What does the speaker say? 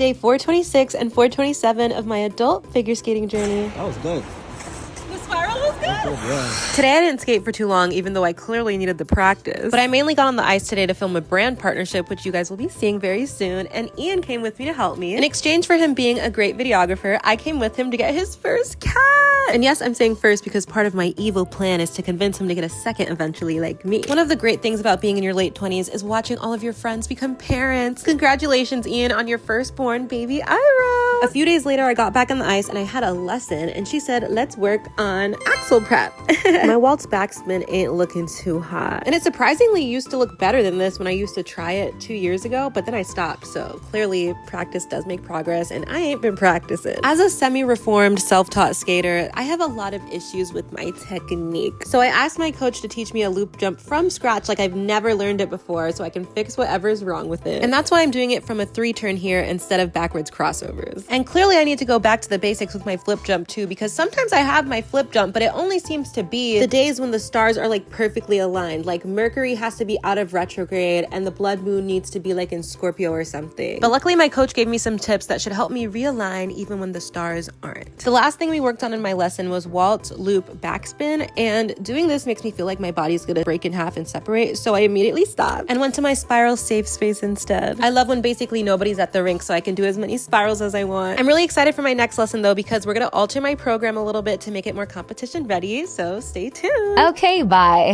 day 426 and 427 of my adult figure skating journey. That was good. The spiral was good. Yeah. Today I didn't skate for too long, even though I clearly needed the practice. But I mainly got on the ice today to film a brand partnership, which you guys will be seeing very soon, and Ian came with me to help me. In exchange for him being a great videographer, I came with him to get his first cat. And yes, I'm saying first because part of my evil plan is to convince him to get a second eventually, like me. One of the great things about being in your late 20s is watching all of your friends become parents. Congratulations, Ian, on your firstborn baby, Ira. A few days later, I got back on the ice and I had a lesson, and she said, let's work on axle prep. My waltz backspin ain't looking too hot. And it surprisingly used to look better than this when I used to try it 2 years ago, but then I stopped. So clearly practice does make progress, and I ain't been practicing. As a semi-reformed, self-taught skater, I have a lot of issues with my technique. So I asked my coach to teach me a loop jump from scratch like I've never learned it before, so I can fix whatever's wrong with it. And that's why I'm doing it from a 3-turn here instead of backwards crossovers. And clearly I need to go back to the basics with my flip jump too, because sometimes I have my flip jump, but it only seems to be the days when the stars are like perfectly aligned. Like Mercury has to be out of retrograde and the blood moon needs to be like in Scorpio or something. But luckily my coach gave me some tips that should help me realign even when the stars aren't. The last thing we worked on in my lesson was waltz, loop, backspin, and doing this makes me feel like my body's gonna break in half and separate, so I immediately stopped and went to my spiral safe space instead. I love when basically nobody's at the rink, so I can do as many spirals as I want. I'm really excited for my next lesson though, because we're gonna alter my program a little bit to make it more competition ready, so stay tuned. Okay, bye.